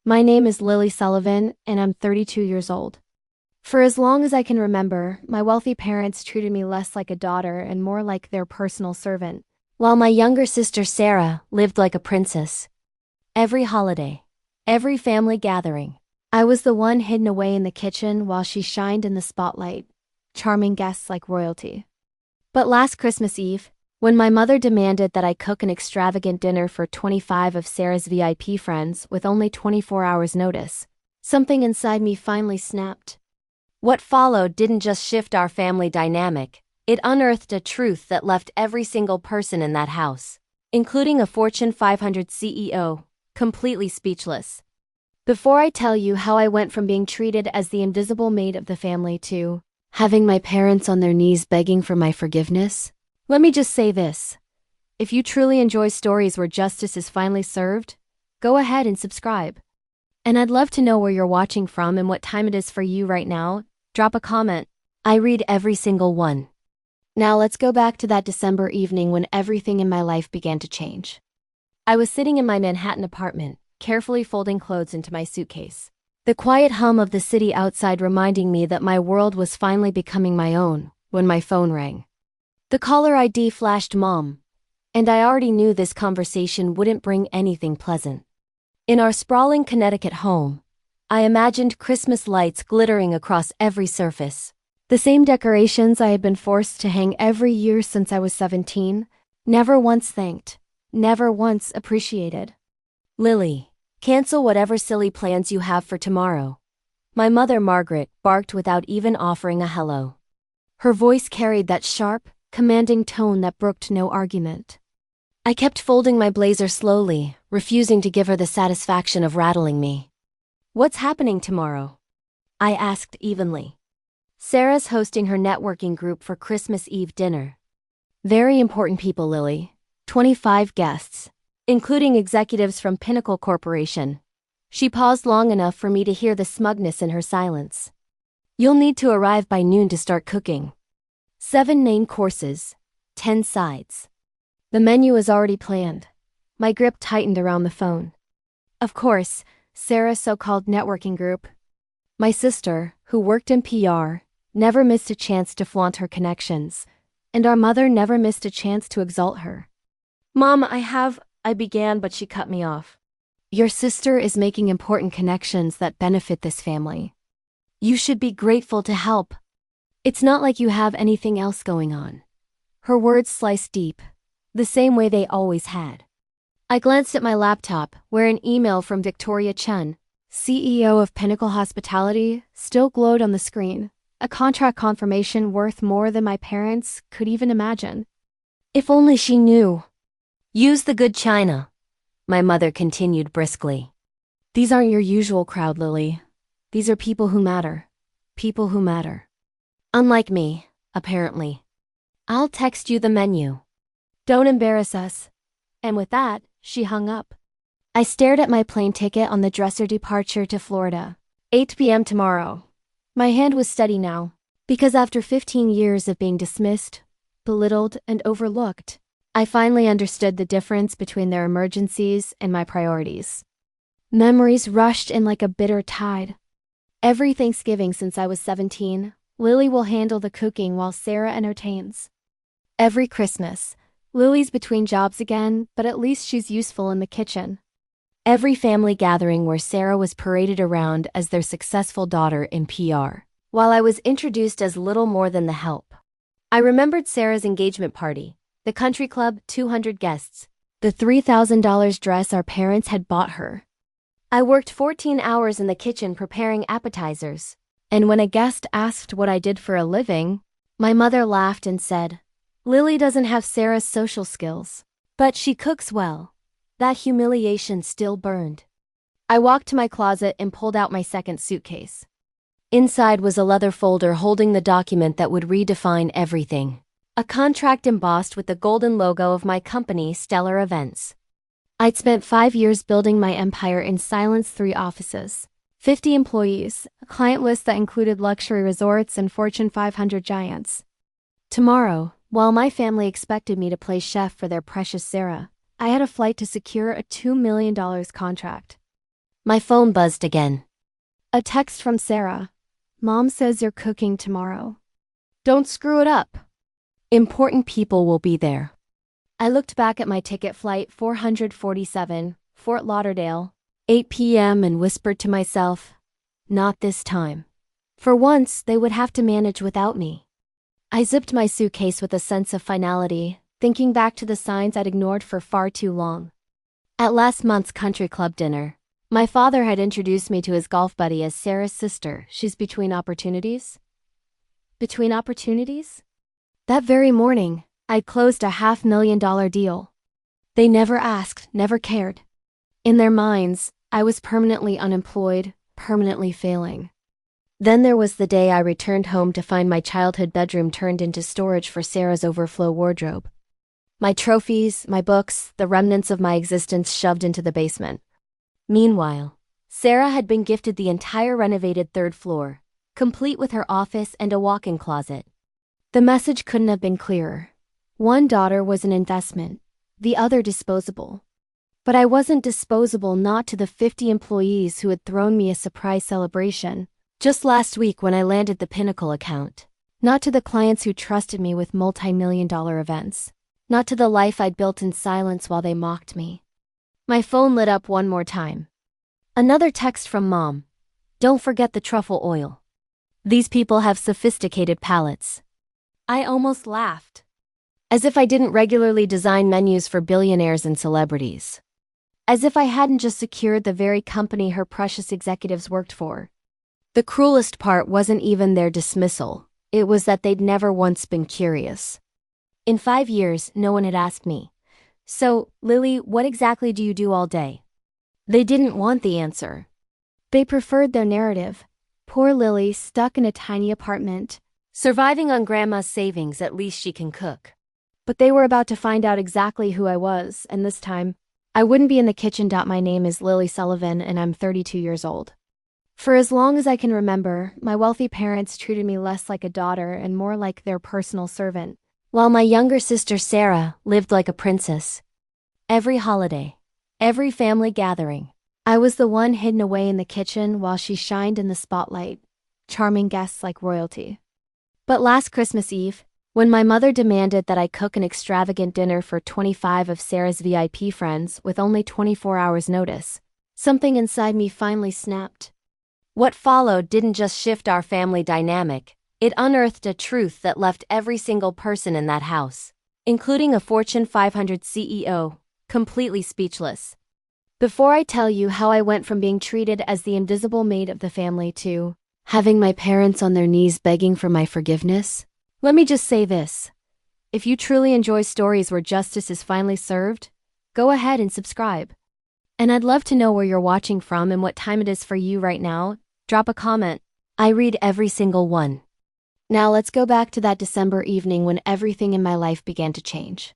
My name is Lily Sullivan, and I'm 32 years old. For as long as I can remember, my wealthy parents treated me less like a daughter and more like their personal servant, while my younger sister Sarah lived like a princess. Every holiday, every family gathering, I was the one hidden away in the kitchen while she shined in the spotlight, charming guests like royalty. But last Christmas Eve, when my mother demanded that I cook an extravagant dinner for 25 of Sarah's VIP friends with only 24 hours notice, something inside me finally snapped. What followed didn't just shift our family dynamic, it unearthed a truth that left every single person in that house, including a Fortune 500 CEO, completely speechless. Before I tell you how I went from being treated as the invisible maid of the family to having my parents on their knees begging for my forgiveness, let me just say this. If you truly enjoy stories where justice is finally served, go ahead and subscribe. And I'd love to know where you're watching from and what time it is for you right now. Drop a comment. I read every single one. Now let's go back to that December evening when everything in my life began to change. I was sitting in my Manhattan apartment, carefully folding clothes into my suitcase. The quiet hum of the city outside reminding me that my world was finally becoming my own, when my phone rang. The caller ID flashed Mom, and I already knew this conversation wouldn't bring anything pleasant. In our sprawling Connecticut home, I imagined Christmas lights glittering across every surface. The same decorations I had been forced to hang every year since I was 17, never once thanked, never once appreciated. Lily, cancel whatever silly plans you have for tomorrow. My mother Margaret barked without even offering a hello. Her voice carried that sharp, commanding tone that brooked no argument. I kept folding my blazer slowly, refusing to give her the satisfaction of rattling me. What's happening tomorrow? I asked evenly. Sarah's hosting her networking group for Christmas Eve dinner. Very important people, Lily. 25 guests, including executives from Pinnacle Corporation. She paused long enough for me to hear the smugness in her silence. You'll need to arrive by noon to start cooking. 7 main courses, 10 sides. The menu is already planned. My grip tightened around the phone. Of course, Sarah's so-called networking group. My sister, who worked in PR, never missed a chance to flaunt her connections, and our mother never missed a chance to exalt her. Mom, I began, but she cut me off. Your sister is making important connections that benefit this family. You should be grateful to help. It's not like you have anything else going on. Her words sliced deep, the same way they always had. I glanced at my laptop, where an email from Victoria Chen, CEO of Pinnacle Hospitality, still glowed on the screen, a contract confirmation worth more than my parents could even imagine. If only she knew. Use the good china, my mother continued briskly. These aren't your usual crowd, Lily. These are people who matter. People who matter. Unlike me, apparently. I'll text you the menu. Don't embarrass us. And with that, she hung up. I stared at my plane ticket on the dresser departure to Florida. 8 p.m. tomorrow. My hand was steady now, because after 15 years of being dismissed, belittled, and overlooked, I finally understood the difference between their emergencies and my priorities. Memories rushed in like a bitter tide. Every Thanksgiving since I was 17, Lily will handle the cooking while Sarah entertains. Every Christmas, Lily's between jobs again, but at least she's useful in the kitchen. Every family gathering where Sarah was paraded around as their successful daughter in PR, while I was introduced as little more than the help. I remembered Sarah's engagement party, the country club, 200 guests, the $3,000 dress our parents had bought her. I worked 14 hours in the kitchen preparing appetizers, and when a guest asked what I did for a living, my mother laughed and said, Lily doesn't have Sarah's social skills, but she cooks well. That humiliation still burned. I walked to my closet and pulled out my second suitcase. Inside was a leather folder holding the document that would redefine everything. A contract embossed with the golden logo of my company, Stellar Events. I'd spent 5 years building my empire in silence, 3 offices, 50 employees, a client list that included luxury resorts and Fortune 500 giants. Tomorrow, while my family expected me to play chef for their precious Sarah, I had a flight to secure a $2 million contract. My phone buzzed again. A text from Sarah. Mom says you're cooking tomorrow. Don't screw it up. Important people will be there. I looked back at my ticket, flight 447, Fort Lauderdale, 8 p.m. and whispered to myself, not this time. For once, they would have to manage without me. I zipped my suitcase with a sense of finality, thinking back to the signs I'd ignored for far too long. At last month's country club dinner, my father had introduced me to his golf buddy as Sarah's sister. She's between opportunities? Between opportunities? That very morning, I'd closed a $500,000 deal. They never asked, never cared. In their minds, I was permanently unemployed, permanently failing. Then there was the day I returned home to find my childhood bedroom turned into storage for Sarah's overflow wardrobe. My trophies, my books, the remnants of my existence shoved into the basement. Meanwhile, Sarah had been gifted the entire renovated third floor, complete with her office and a walk-in closet. The message couldn't have been clearer. One daughter was an investment, the other disposable. But I wasn't disposable, not to the 50 employees who had thrown me a surprise celebration just last week when I landed the Pinnacle account, not to the clients who trusted me with multi-million-dollar events, not to the life I'd built in silence while they mocked me. My phone lit up one more time. Another text from Mom. Don't forget the truffle oil. These people have sophisticated palates. I almost laughed. As if I didn't regularly design menus for billionaires and celebrities. As if I hadn't just secured the very company her precious executives worked for. The cruelest part wasn't even their dismissal, it was that they'd never once been curious. In 5 years, no one had asked me, "So, Lily, what exactly do you do all day?" They didn't want the answer. They preferred their narrative. Poor Lily, stuck in a tiny apartment, surviving on grandma's savings, at least she can cook. But they were about to find out exactly who I was, and this time, I wouldn't be in the kitchen. My name is Lily Sullivan, and I'm 32 years old. For as long as I can remember, my wealthy parents treated me less like a daughter and more like their personal servant, while my younger sister Sarah lived like a princess. Every holiday, every family gathering, I was the one hidden away in the kitchen while she shined in the spotlight, charming guests like royalty. But last Christmas Eve, when my mother demanded that I cook an extravagant dinner for 25 of Sarah's VIP friends with only 24 hours notice, something inside me finally snapped. What followed didn't just shift our family dynamic, it unearthed a truth that left every single person in that house, including a Fortune 500 CEO, completely speechless. Before I tell you how I went from being treated as the invisible maid of the family to having my parents on their knees begging for my forgiveness, let me just say this. If you truly enjoy stories where justice is finally served, go ahead and subscribe. And I'd love to know where you're watching from and what time it is for you right now. Drop a comment. I read every single one. Now let's go back to that December evening when everything in my life began to change.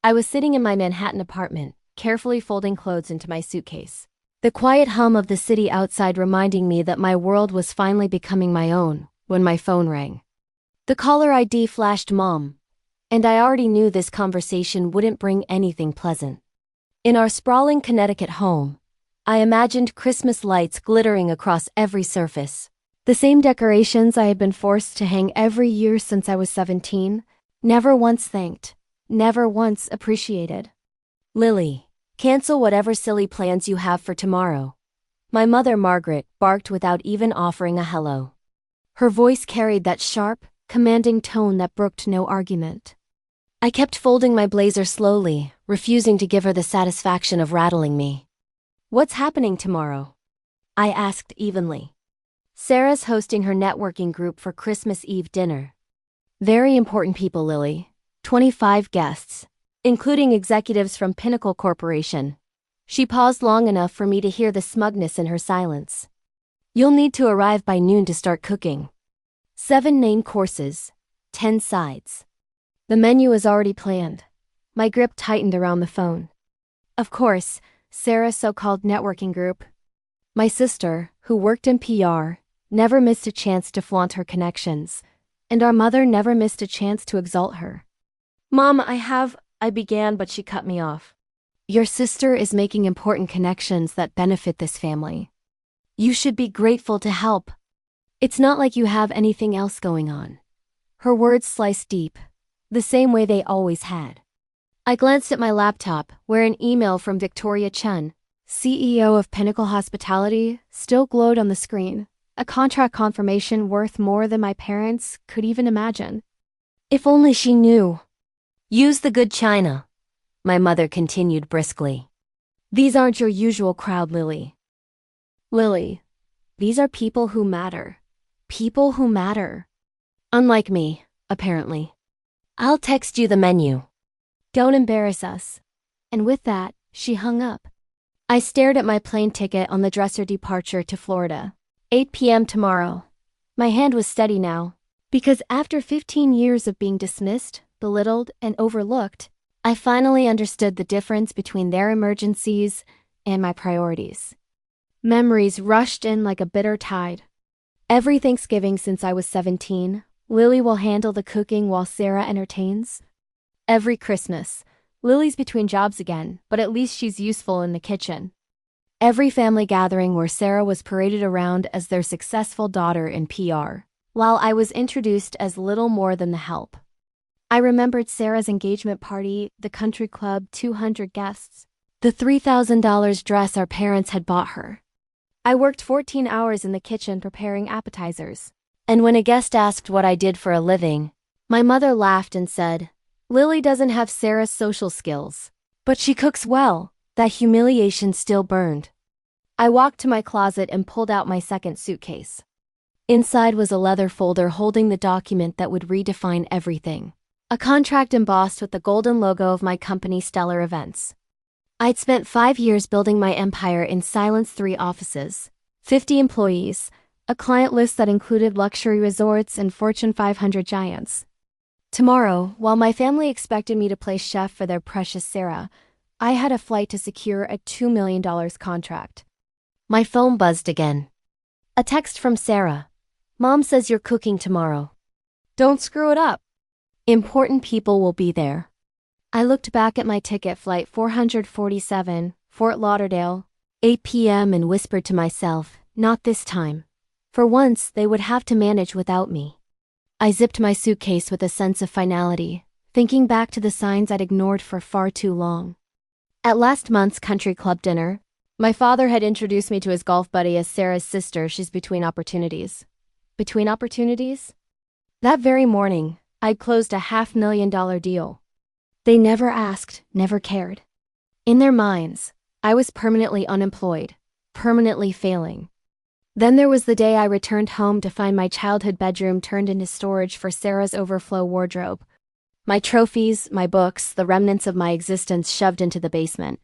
I was sitting in my Manhattan apartment, carefully folding clothes into my suitcase. The quiet hum of the city outside reminding me that my world was finally becoming my own, when my phone rang. The caller ID flashed Mom, and I already knew this conversation wouldn't bring anything pleasant. In our sprawling Connecticut home, I imagined Christmas lights glittering across every surface. The same decorations I had been forced to hang every year since I was 17, never once thanked, never once appreciated. Lily, cancel whatever silly plans you have for tomorrow. My mother, Margaret, barked without even offering a hello. Her voice carried that sharp, commanding tone that brooked no argument. I kept folding my blazer slowly, refusing to give her the satisfaction of rattling me. What's happening tomorrow? I asked evenly. Sarah's hosting her networking group for Christmas Eve dinner. Very important people, Lily. 25 guests, including executives from Pinnacle Corporation. She paused long enough for me to hear the smugness in her silence. You'll need to arrive by noon to start cooking. 7 main courses, 10 sides. The menu is already planned. My grip tightened around the phone. Of course, Sarah's so-called networking group. My sister, who worked in PR, never missed a chance to flaunt her connections, and our mother never missed a chance to exalt her. Mom, I began, but she cut me off. Your sister is making important connections that benefit this family. You should be grateful to help. It's not like you have anything else going on." Her words sliced deep, the same way they always had. I glanced at my laptop, where an email from Victoria Chen, CEO of Pinnacle Hospitality, still glowed on the screen, a contract confirmation worth more than my parents could even imagine. If only she knew. "Use the good china," my mother continued briskly. "These aren't your usual crowd, Lily. Lily, these are people who matter. People who matter. Unlike me, apparently. I'll text you the menu. Don't embarrass us." And with that, she hung up. I stared at my plane ticket on the dresser departure to Florida. 8 p.m. tomorrow. My hand was steady now, because after 15 years of being dismissed, belittled, and overlooked, I finally understood the difference between their emergencies and my priorities. Memories rushed in like a bitter tide. Every Thanksgiving since I was 17, Lily will handle the cooking while Sarah entertains. Every Christmas, Lily's between jobs again, but at least she's useful in the kitchen. Every family gathering where Sarah was paraded around as their successful daughter in PR, while I was introduced as little more than the help. I remembered Sarah's engagement party, the country club, 200 guests, the $3,000 dress our parents had bought her. I worked 14 hours in the kitchen preparing appetizers. And when a guest asked what I did for a living, my mother laughed and said, "Lily doesn't have Sarah's social skills, but she cooks well." That humiliation still burned. I walked to my closet and pulled out my second suitcase. Inside was a leather folder holding the document that would redefine everything. A contract embossed with the golden logo of my company, Stellar Events. I'd spent 5 years building my empire in silence, 3 offices, 50 employees, a client list that included luxury resorts and Fortune 500 giants. Tomorrow, while my family expected me to play chef for their precious Sarah, I had a flight to secure a $2 million contract. My phone buzzed again. A text from Sarah. "Mom says you're cooking tomorrow. Don't screw it up. Important people will be there." I looked back at my ticket, flight 447, Fort Lauderdale, 8 p.m. and whispered to myself, not this time. For once, they would have to manage without me. I zipped my suitcase with a sense of finality, thinking back to the signs I'd ignored for far too long. At last month's country club dinner, my father had introduced me to his golf buddy as Sarah's sister. She's between opportunities. Between opportunities? That very morning, I'd closed a $500,000 deal. They never asked, never cared. In their minds, I was permanently unemployed, permanently failing. Then there was the day I returned home to find my childhood bedroom turned into storage for Sarah's overflow wardrobe. My trophies, my books, the remnants of my existence shoved into the basement.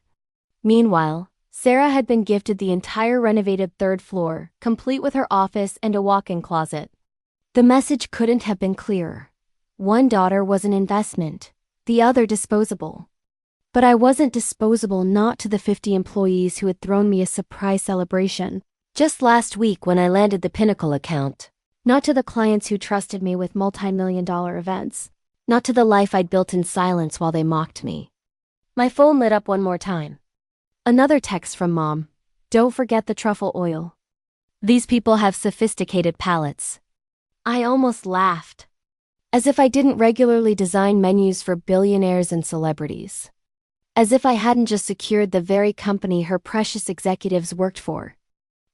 Meanwhile, Sarah had been gifted the entire renovated 3rd floor, complete with her office and a walk-in closet. The message couldn't have been clearer. One daughter was an investment, the other disposable. But I wasn't disposable, not to the 50 employees who had thrown me a surprise celebration just last week when I landed the Pinnacle account, not to the clients who trusted me with multi-million-dollar events, not to the life I'd built in silence while they mocked me. My phone lit up one more time. Another text from Mom. "Don't forget the truffle oil. These people have sophisticated palates." I almost laughed. As if I didn't regularly design menus for billionaires and celebrities. As if I hadn't just secured the very company her precious executives worked for.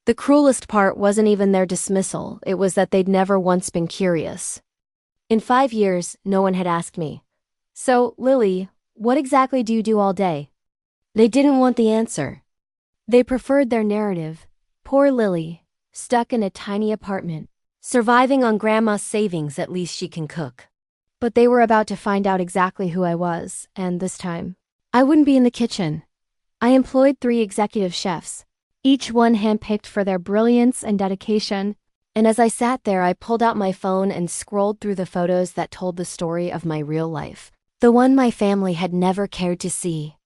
The cruelest part wasn't even their dismissal, it was that they'd never once been curious. In 5 years, no one had asked me, "So, Lily, what exactly do you do all day?" They didn't want the answer. They preferred their narrative. Poor Lily, stuck in a tiny apartment, surviving on grandma's savings. At least she can cook. But they were about to find out exactly who I was, and this time, I wouldn't be in the kitchen. I employed 3 executive chefs, each one handpicked for their brilliance and dedication. And as I sat there, I pulled out my phone and scrolled through the photos that told the story of my real life, the one my family had never cared to see.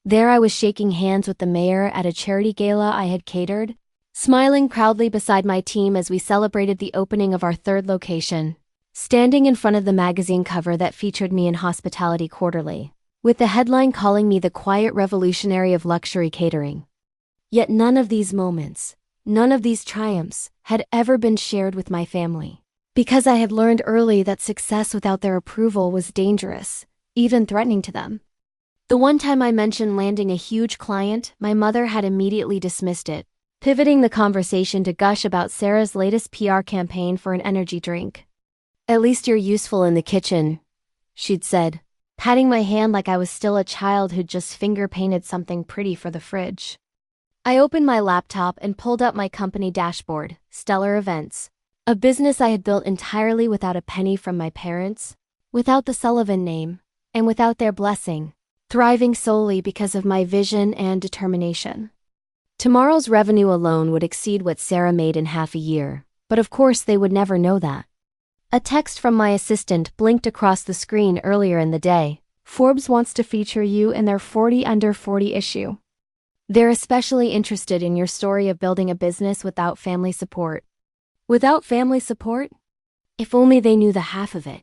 There I was shaking hands with the mayor at a charity gala I had catered, smiling proudly beside my team as we celebrated the opening of our 3rd location, standing in front of the magazine cover that featured me in Hospitality Quarterly, with the headline calling me the quiet revolutionary of luxury catering. Yet none of these moments, none of these triumphs, had ever been shared with my family. Because I had learned early that success without their approval was dangerous, even threatening to them. The one time I mentioned landing a huge client, my mother had immediately dismissed it, pivoting the conversation to gush about Sarah's latest PR campaign for an energy drink. "At least you're useful in the kitchen," she'd said, patting my hand like I was still a child who'd just finger-painted something pretty for the fridge. I opened my laptop and pulled up my company dashboard, Stellar Events, a business I had built entirely without a penny from my parents, without the Sullivan name, and without their blessing, thriving solely because of my vision and determination. Tomorrow's revenue alone would exceed what Sarah made in half a year, but of course they would never know that. A text from my assistant blinked across the screen earlier in the day. "Forbes wants to feature you in their 40 Under 40 issue. They're especially interested in your story of building a business without family support." Without family support? If only they knew the half of it.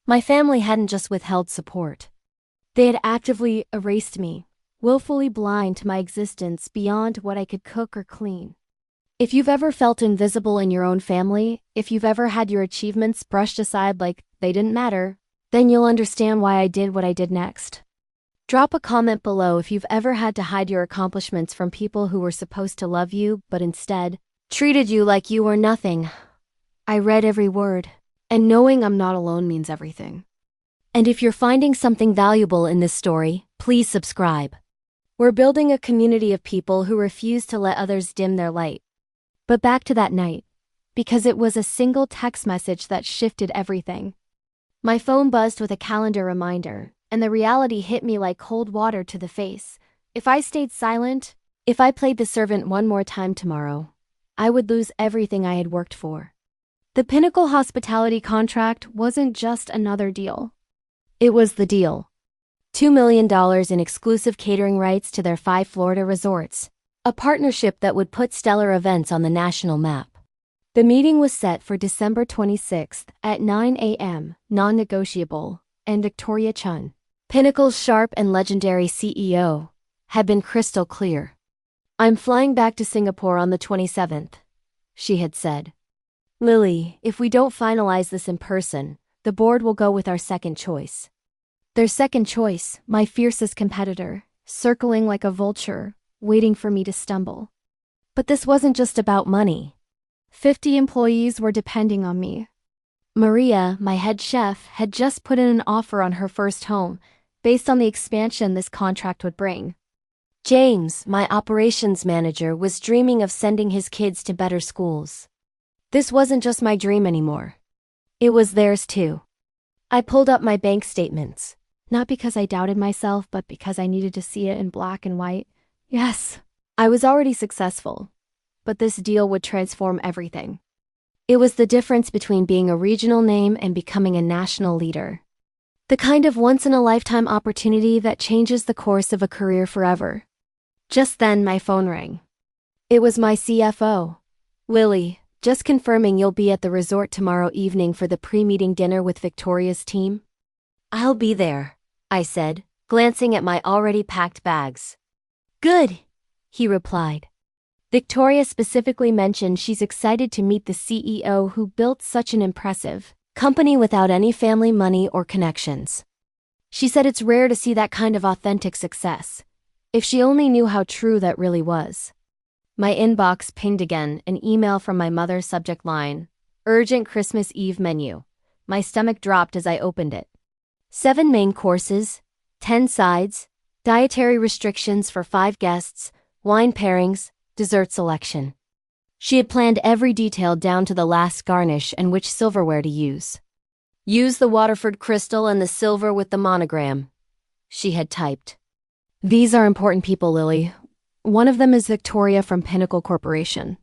My family hadn't just withheld support. They had actively erased me, willfully blind to my existence beyond what I could cook or clean. If you've ever felt invisible in your own family, if you've ever had your achievements brushed aside like they didn't matter, then you'll understand why I did what I did next. Drop a comment below if you've ever had to hide your accomplishments from people who were supposed to love you but instead treated you like you were nothing. I read every word, and knowing I'm not alone means everything. And if you're finding something valuable in this story, please subscribe. We're building a community of people who refuse to let others dim their light. But back to that night, because it was a single text message that shifted everything. My phone buzzed with a calendar reminder, and the reality hit me like cold water to the face. If I stayed silent, if I played the servant one more time tomorrow, I would lose everything I had worked for. The Pinnacle Hospitality contract wasn't just another deal. It was the deal. $2 million in exclusive catering rights to their 5 Florida resorts, a partnership that would put Stellar Events on the national map. The meeting was set for December 26th at 9 a.m., non-negotiable, and Victoria Chun, Pinnacle's sharp and legendary CEO, had been crystal clear. "I'm flying back to Singapore on the 27th, she had said. "Lily, if we don't finalize this in person, the board will go with our second choice." Their second choice, my fiercest competitor, circling like a vulture, waiting for me to stumble. But this wasn't just about money. 50 employees were depending on me. Maria, my head chef, had just put in an offer on her first home, based on the expansion this contract would bring. James, my operations manager, was dreaming of sending his kids to better schools. This wasn't just my dream anymore. It was theirs too. I pulled up my bank statements, not because I doubted myself, but because I needed to see it in black and white. Yes, I was already successful, but this deal would transform everything. It was the difference between being a regional name and becoming a national leader. The kind of once-in-a-lifetime opportunity that changes the course of a career forever. Just then my phone rang. It was my CFO. "Lily, just confirming you'll be at the resort tomorrow evening for the pre-meeting dinner with Victoria's team?" "I'll be there," I said, glancing at my already packed bags. "Good," he replied. Victoria specifically mentioned she's excited to meet the CEO who built such an impressive company without any family money or connections. She said it's rare to see that kind of authentic success. If she only knew how true that really was. My inbox pinged again, an email from my mother's subject line, "Urgent Christmas Eve menu." My stomach dropped as I opened it. 7 main courses, 10 sides, dietary restrictions for 5 guests, wine pairings, dessert selection. She had planned every detail down to the last garnish and which silverware to use. "Use the Waterford crystal and the silver with the monogram," she had typed. "These are important people, Lily. One of them is Victoria from Pinnacle Corporation.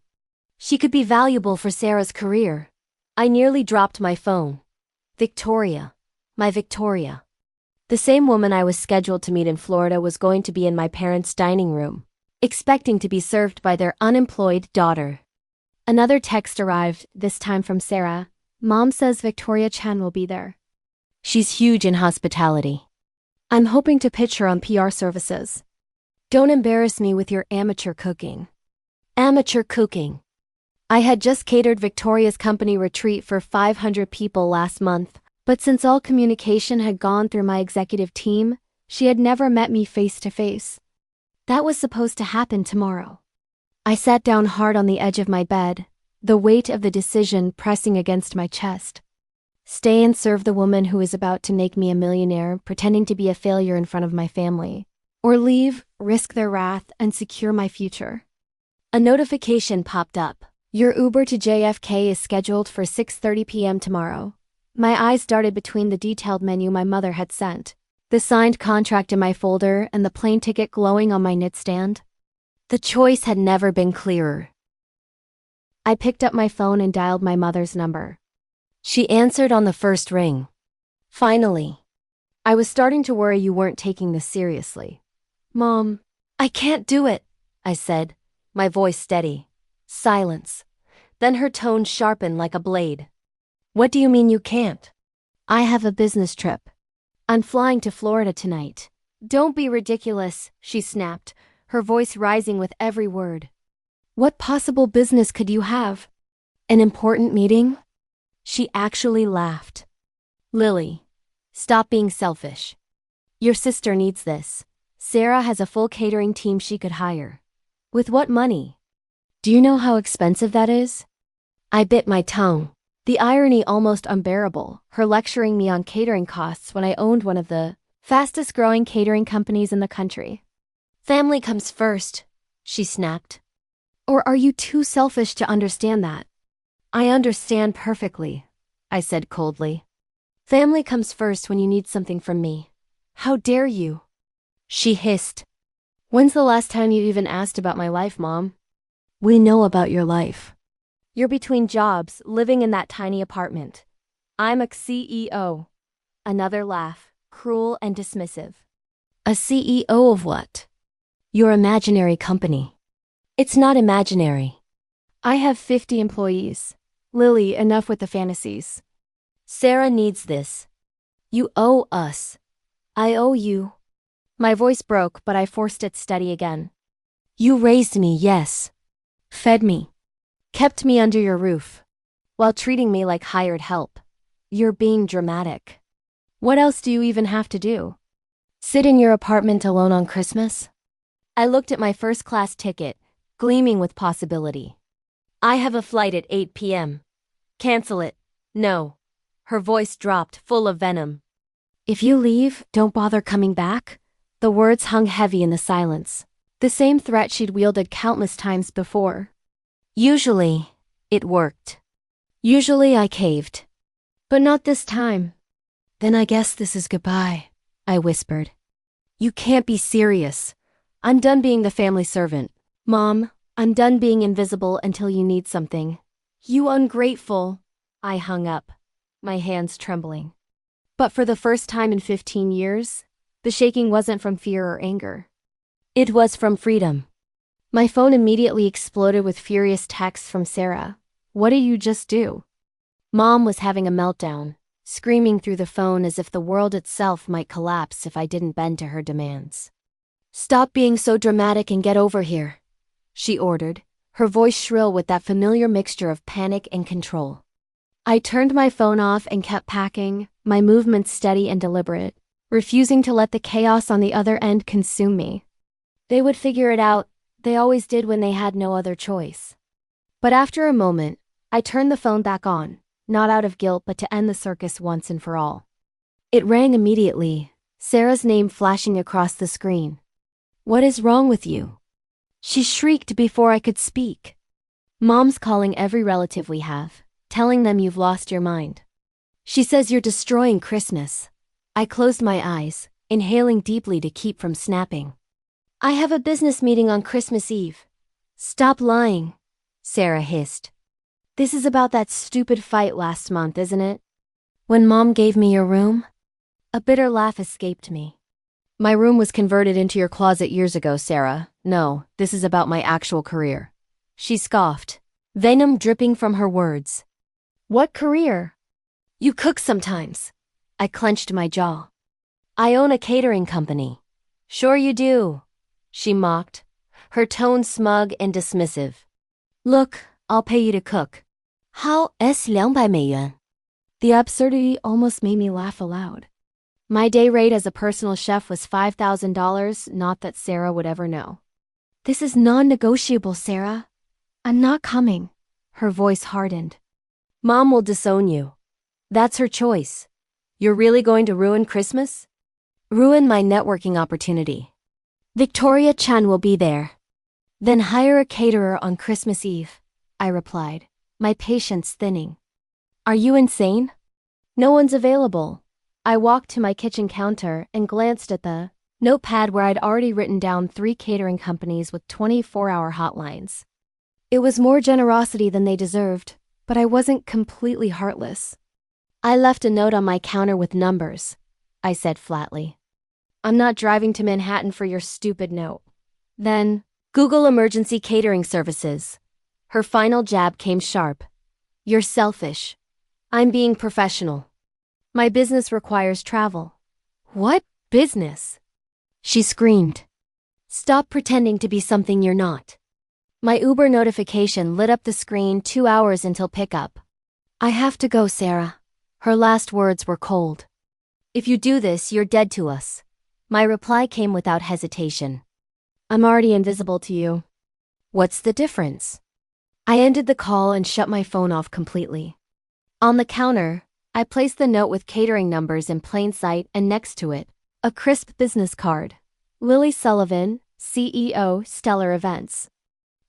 She could be valuable for Sarah's career." I nearly dropped my phone. Victoria. My Victoria. The same woman I was scheduled to meet in Florida was going to be in my parents' dining room, expecting to be served by their unemployed daughter. Another text arrived, this time from Sarah. "Mom says Victoria Chen will be there. She's huge in hospitality." I'm hoping to pitch her on PR services. Don't embarrass me with your amateur cooking. Amateur cooking. I had just catered Victoria's company retreat for 500 people last month, but since all communication had gone through my executive team, she had never met me face to face. That was supposed to happen tomorrow. I sat down hard on the edge of my bed, the weight of the decision pressing against my chest. Stay and serve the woman who is about to make me a millionaire, pretending to be a failure in front of my family. Or leave, risk their wrath, and secure my future. A notification popped up. Your Uber to JFK is scheduled for 6:30 p.m. tomorrow. My eyes darted between the detailed menu my mother had sent, the signed contract in my folder, and the plane ticket glowing on my nightstand. The choice had never been clearer. I picked up my phone and dialed my mother's number. She answered on the first ring. Finally. I was starting to worry you weren't taking this seriously. Mom, I can't do it, I said, my voice steady. Silence. Then her tone sharpened like a blade. What do you mean you can't? I have a business trip. I'm flying to Florida tonight. Don't be ridiculous, she snapped, her voice rising with every word. What possible business could you have? An important meeting? She actually laughed. Lily, stop being selfish. Your sister needs this. Sarah has a full catering team she could hire. With what money? Do you know how expensive that is? I bit my tongue. The irony almost unbearable, her lecturing me on catering costs when I owned one of the fastest-growing catering companies in the country. Family comes first, she snapped. Or are you too selfish to understand that? I understand perfectly, I said coldly. Family comes first when you need something from me. How dare you? She hissed. When's the last time you even asked about my life, Mom? We know about your life. You're between jobs, living in that tiny apartment. I'm a CEO. Another laugh, cruel and dismissive. A CEO of what? Your imaginary company. It's not imaginary. I have 50 employees. Lily, enough with the fantasies. Sarah needs this. You owe us. I owe you. My voice broke, but I forced it steady again. You raised me, yes. Fed me. Kept me under your roof. While treating me like hired help. You're being dramatic. What else do you even have to do? Sit in your apartment alone on Christmas? I looked at my first-class ticket, gleaming with possibility. I have a flight at 8 p.m. Cancel it. No. Her voice dropped, full of venom. If you leave, don't bother coming back? The words hung heavy in the silence. The same threat she'd wielded countless times before. Usually, it worked. Usually I caved. But not this time. Then I guess this is goodbye, I whispered. You can't be serious. I'm done being the family servant. Mom, I'm done being invisible until you need something. You ungrateful. I hung up, my hands trembling. But for the first time in 15 years, the shaking wasn't from fear or anger. It was from freedom. My phone immediately exploded with furious texts from Sarah. What did you just do? Mom was having a meltdown, screaming through the phone as if the world itself might collapse if I didn't bend to her demands. Stop being so dramatic and get over here, she ordered, her voice shrill with that familiar mixture of panic and control. I turned my phone off and kept packing, my movements steady and deliberate, refusing to let the chaos on the other end consume me. They would figure it out, they always did when they had no other choice. But after a moment, I turned the phone back on, not out of guilt but to end the circus once and for all. It rang immediately, Sarah's name flashing across the screen. What is wrong with you? She shrieked before I could speak. Mom's calling every relative we have, telling them you've lost your mind. She says you're destroying Christmas. I closed my eyes, inhaling deeply to keep from snapping. I have a business meeting on Christmas Eve. Stop lying, Sarah hissed. This is about that stupid fight last month, isn't it? When Mom gave me your room? A bitter laugh escaped me. My room was converted into your closet years ago, Sarah. No, this is about my actual career. She scoffed, venom dripping from her words. What career? You cook sometimes. I clenched my jaw. I own a catering company. Sure you do, she mocked, her tone smug and dismissive. Look, I'll pay you to cook. How es 200美元? The absurdity almost made me laugh aloud. My day rate as a personal chef was $5,000, not that Sarah would ever know. This is non-negotiable, Sarah. I'm not coming. Her voice hardened. Mom will disown you. That's her choice. You're really going to ruin Christmas? Ruin my networking opportunity. Victoria Chen will be there. Then hire a caterer on Christmas Eve, I replied, my patience thinning. Are you insane? No one's available. I walked to my kitchen counter and glanced at the notepad where I'd already written down 3 catering companies with 24-hour hotlines. It was more generosity than they deserved, but I wasn't completely heartless. I left a note on my counter with numbers, I said flatly. I'm not driving to Manhattan for your stupid note. Then, Google emergency catering services. Her final jab came sharp. You're selfish. I'm being professional. My business requires travel. What business? She screamed. Stop pretending to be something you're not. My Uber notification lit up the screen 2 hours until pickup. I have to go, Sarah. Her last words were cold. If you do this, you're dead to us. My reply came without hesitation. I'm already invisible to you. What's the difference? I ended the call and shut my phone off completely. On the counter, I placed the note with catering numbers in plain sight and next to it, a crisp business card. Lily Sullivan, CEO, Stellar Events.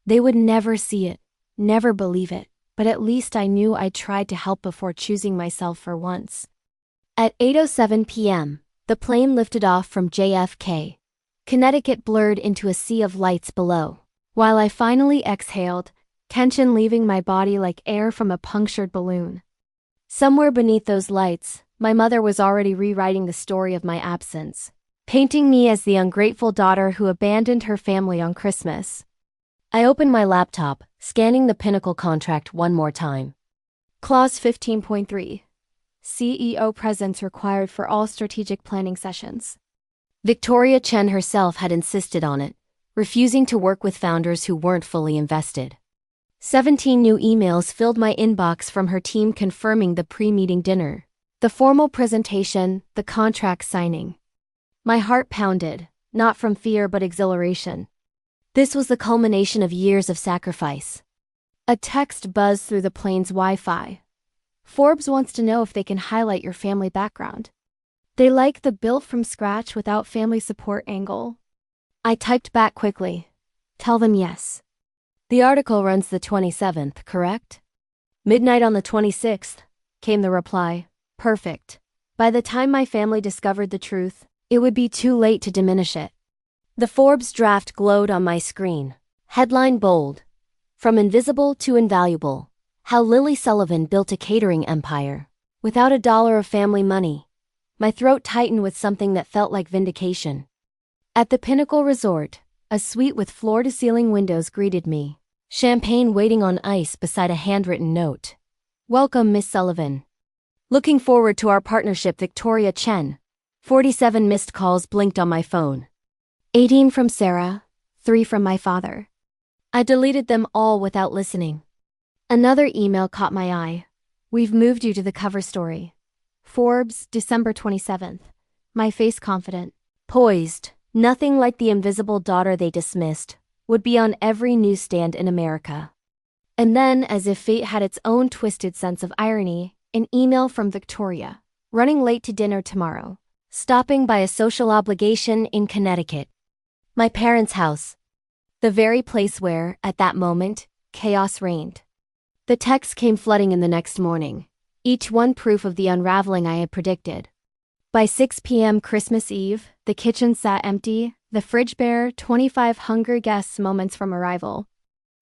They would never see it, never believe it, but at least I knew I'd tried to help before choosing myself for once. At 8:07 p.m., the plane lifted off from JFK. Connecticut blurred into a sea of lights below. While I finally exhaled, tension leaving my body like air from a punctured balloon. Somewhere beneath those lights, my mother was already rewriting the story of my absence, painting me as the ungrateful daughter who abandoned her family on Christmas. I opened my laptop, scanning the Pinnacle contract one more time. Clause 15.3. CEO presence required for all strategic planning sessions. Victoria Chen herself had insisted on it, refusing to work with founders who weren't fully invested. 17 new emails filled my inbox from her team confirming the pre-meeting dinner, the formal presentation, the contract signing. My heart pounded, not from fear but exhilaration. This was the culmination of years of sacrifice. A text buzzed through the plane's Wi-Fi. Forbes wants to know if they can highlight your family background. They like the built from scratch without family support angle. I typed back quickly. Tell them yes. The article runs the 27th, correct? Midnight on the 26th, came the reply. Perfect. By the time my family discovered the truth, it would be too late to diminish it. The Forbes draft glowed on my screen. Headline bold. From invisible to invaluable. How Lily Sullivan built a catering empire. Without a dollar of family money. My throat tightened with something that felt like vindication. At the Pinnacle Resort, a suite with floor-to-ceiling windows greeted me. Champagne waiting on ice beside a handwritten note. Welcome, Miss Sullivan. Looking forward to our partnership, Victoria Chen. 47 missed calls blinked on my phone. 18 from Sarah, 3 from my father. I deleted them all without listening. Another email caught my eye. We've moved you to the cover story. Forbes, December 27th. My face confident. Poised, nothing like the invisible daughter they dismissed, would be on every newsstand in America. And then, as if fate had its own twisted sense of irony, an email from Victoria. Running late to dinner tomorrow. Stopping by a social obligation in Connecticut. My parents' house. The very place where, at that moment, chaos reigned. The texts came flooding in the next morning, each one proof of the unraveling I had predicted. By 6 p.m. Christmas Eve, the kitchen sat empty, the fridge bare, 25 hungry guests moments from arrival.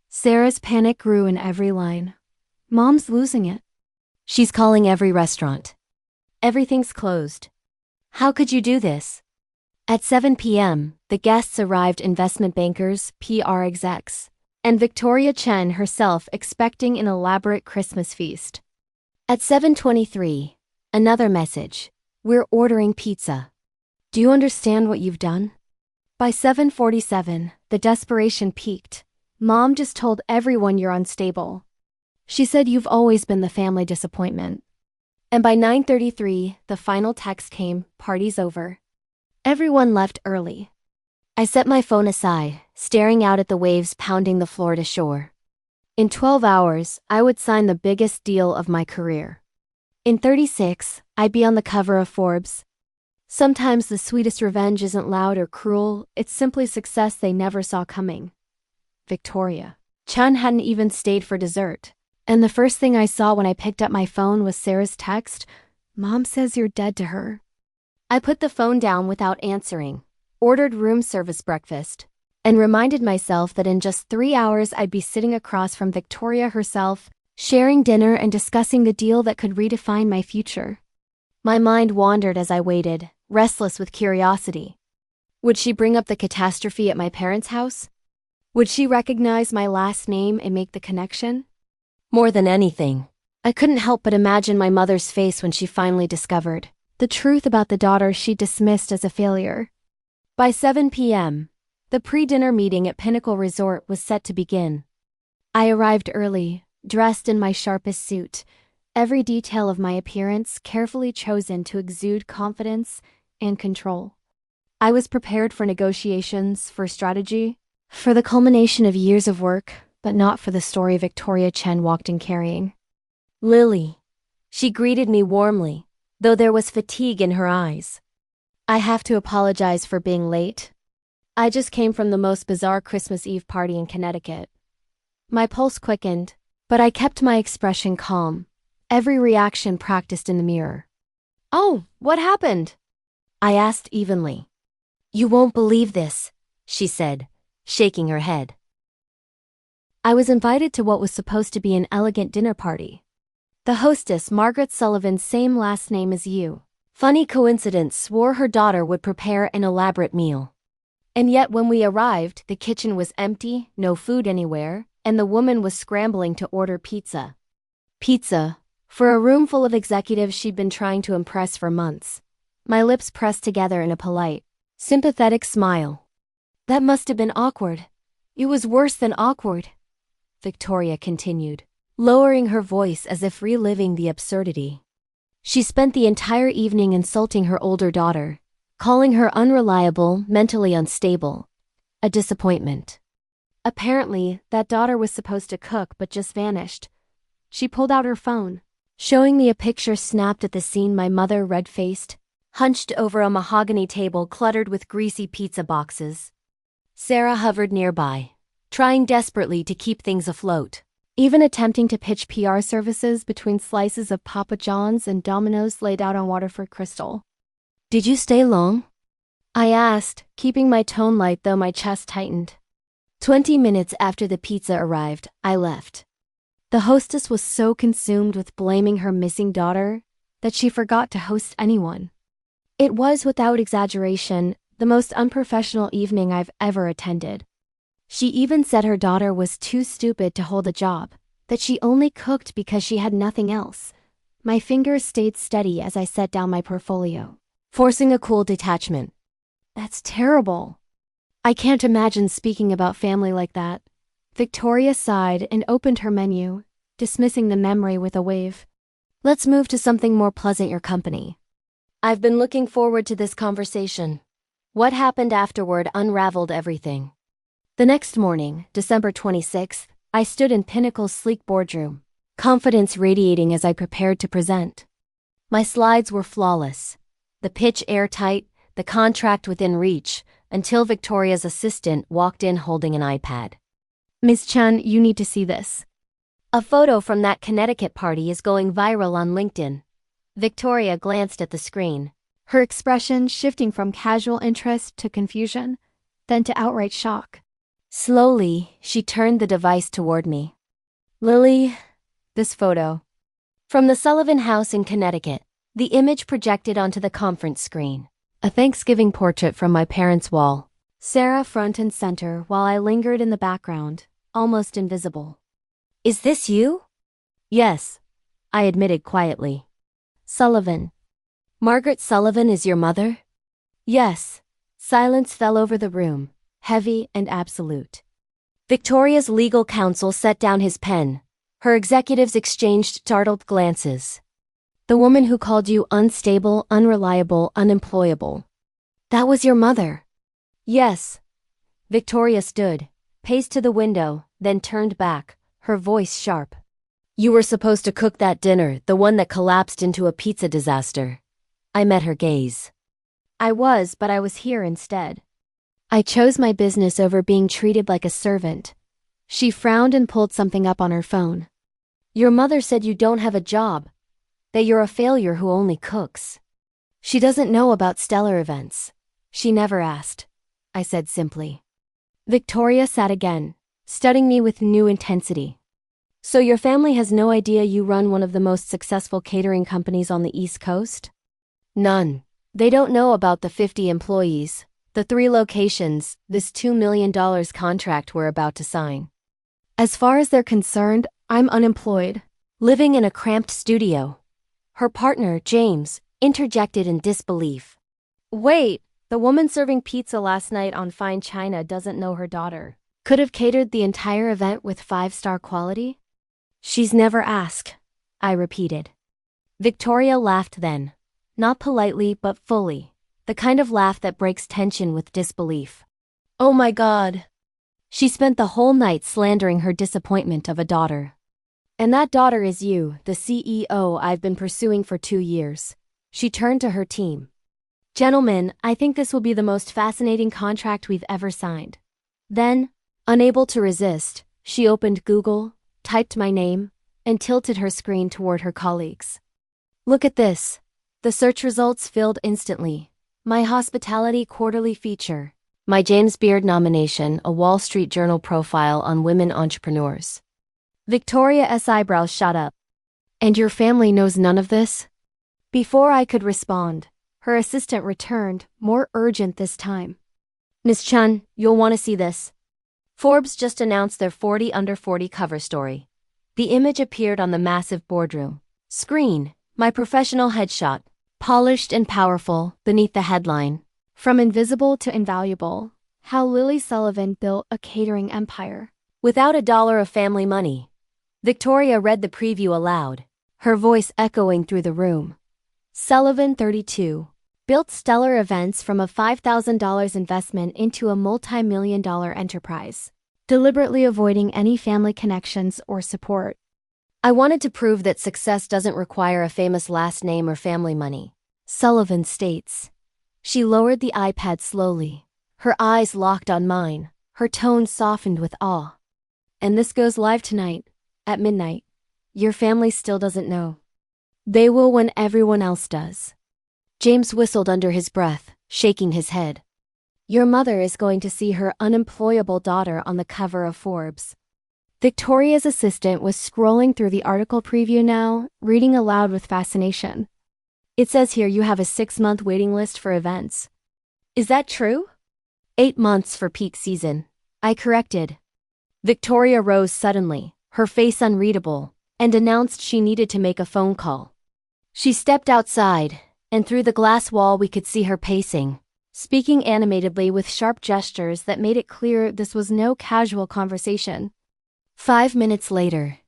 Sarah's panic grew in every line. Mom's losing it. She's calling every restaurant. Everything's closed. How could you do this? At 7 p.m., the guests arrived, investment bankers, PR execs, and Victoria Chen herself expecting an elaborate Christmas feast. At 7:23, another message. We're ordering pizza. Do you understand what you've done? By 7:47, the desperation peaked. Mom just told everyone you're unstable. She said you've always been the family disappointment. And by 9:33, the final text came, party's over. Everyone left early. I set my phone aside, staring out at the waves pounding the Florida shore. In 12 hours, I would sign the biggest deal of my career. In 36, I'd be on the cover of Forbes. Sometimes the sweetest revenge isn't loud or cruel, it's simply success they never saw coming. Victoria. Chun hadn't even stayed for dessert. And the first thing I saw when I picked up my phone was Sarah's text, "Mom says you're dead to her." I put the phone down without answering, ordered room service breakfast, and reminded myself that in just 3 hours I'd be sitting across from Victoria herself, sharing dinner and discussing the deal that could redefine my future. My mind wandered as I waited, restless with curiosity. Would she bring up the catastrophe at my parents' house? Would she recognize my last name and make the connection? More than anything, I couldn't help but imagine my mother's face when she finally discovered the truth about the daughter she dismissed as a failure. By 7 p.m., the pre-dinner meeting at Pinnacle Resort was set to begin. I arrived early, dressed in my sharpest suit, every detail of my appearance carefully chosen to exude confidence and control. I was prepared for negotiations, for strategy, for the culmination of years of work, but not for the story Victoria Chen walked in carrying. Lily. She greeted me warmly, though there was fatigue in her eyes. I have to apologize for being late. I just came from the most bizarre Christmas Eve party in Connecticut. My pulse quickened, but I kept my expression calm, every reaction practiced in the mirror. "Oh, what happened?" I asked evenly. You won't believe this, she said, shaking her head. I was invited to what was supposed to be an elegant dinner party. The hostess, Margaret Sullivan's same last name as you. Funny coincidence, swore her daughter would prepare an elaborate meal. And yet when we arrived, the kitchen was empty, no food anywhere, and the woman was scrambling to order pizza. Pizza, for a room full of executives she'd been trying to impress for months. My lips pressed together in a polite, sympathetic smile. "That must have been awkward. It was worse than awkward," Victoria continued, lowering her voice as if reliving the absurdity. She spent the entire evening insulting her older daughter, calling her unreliable, mentally unstable, a disappointment. Apparently, that daughter was supposed to cook but just vanished. She pulled out her phone, showing me a picture snapped at the scene my mother, red-faced, hunched over a mahogany table cluttered with greasy pizza boxes. Sarah hovered nearby, trying desperately to keep things afloat. Even attempting to pitch PR services between slices of Papa John's and Domino's laid out on Waterford crystal. "Did you stay long?" I asked, keeping my tone light though my chest tightened. 20 minutes after the pizza arrived, I left. The hostess was so consumed with blaming her missing daughter that she forgot to host anyone. It was, without exaggeration, the most unprofessional evening I've ever attended. She even said her daughter was too stupid to hold a job, that she only cooked because she had nothing else. My fingers stayed steady as I set down my portfolio, forcing a cool detachment. That's terrible. I can't imagine speaking about family like that. Victoria sighed and opened her menu, dismissing the memory with a wave. Let's move to something more pleasant, your company. I've been looking forward to this conversation. What happened afterward unraveled everything. The next morning, December 26th, I stood in Pinnacle's sleek boardroom, confidence radiating as I prepared to present. My slides were flawless, the pitch airtight, the contract within reach, until Victoria's assistant walked in holding an iPad. "Ms. Chen, you need to see this." A photo from that Connecticut party is going viral on LinkedIn. Victoria glanced at the screen, her expression shifting from casual interest to confusion, then to outright shock. Slowly, she turned the device toward me. "Lily, this photo." From the Sullivan house in Connecticut, the image projected onto the conference screen. A Thanksgiving portrait from my parents' wall. Sarah front and center while I lingered in the background, almost invisible. "Is this you?" "Yes," I admitted quietly. "Sullivan." "Margaret Sullivan is your mother?" Yes. Silence fell over the room, heavy and absolute. Victoria's legal counsel set down his pen. Her executives exchanged startled glances. The woman who called you unstable, unreliable, unemployable. That was your mother. Yes. Victoria stood, paced to the window, then turned back, her voice sharp. You were supposed to cook that dinner, the one that collapsed into a pizza disaster. I met her gaze. I was, but I was here instead. I chose my business over being treated like a servant. She frowned and pulled something up on her phone. Your mother said you don't have a job, that you're a failure who only cooks. She doesn't know about stellar events. She never asked, I said simply. Victoria sat again, studying me with new intensity. So your family has no idea you run one of the most successful catering companies on the East Coast? None. They don't know about the 50 employees, the 3 locations, this $2 million contract we're about to sign. As far as they're concerned, I'm unemployed, living in a cramped studio. Her partner, James, interjected in disbelief. Wait, the woman serving pizza last night on fine china doesn't know her daughter. Could have catered the entire event with 5-star quality? She's never asked, I repeated. Victoria laughed then. Not politely, but fully. The kind of laugh that breaks tension with disbelief. Oh my God. She spent the whole night slandering her disappointment of a daughter. And that daughter is you, the CEO I've been pursuing for 2 years. She turned to her team. Gentlemen, I think this will be the most fascinating contract we've ever signed. Then, unable to resist, she opened Google, typed my name, and tilted her screen toward her colleagues. Look at this. The search results filled instantly. My hospitality quarterly feature. My James Beard nomination, a Wall Street Journal profile on women entrepreneurs. Victoria's eyebrows shot up. And your family knows none of this? Before I could respond, her assistant returned, more urgent this time. Miss Chun, you'll want to see this. Forbes just announced their 40 Under 40 cover story. The image appeared on the massive boardroom screen, my professional headshot, polished and powerful, beneath the headline. From invisible to invaluable, how Lily Sullivan built a catering empire. Without a dollar of family money. Victoria read the preview aloud, her voice echoing through the room. Sullivan, 32, built stellar events from a $5,000 investment into a multi-million-dollar enterprise, deliberately avoiding any family connections or support. I wanted to prove that success doesn't require a famous last name or family money, Sullivan states. She lowered the iPad slowly, her eyes locked on mine, her tone softened with awe. And this goes live tonight, at midnight. Your family still doesn't know. They will when everyone else does. James whistled under his breath, shaking his head. Your mother is going to see her unemployable daughter on the cover of Forbes. Victoria's assistant was scrolling through the article preview now, reading aloud with fascination. It says here you have a 6-month waiting list for events. Is that true? 8 months for peak season, I corrected. Victoria rose suddenly, her face unreadable, and announced she needed to make a phone call. She stepped outside, and through the glass wall we could see her pacing, speaking animatedly with sharp gestures that made it clear this was no casual conversation. 5 minutes later,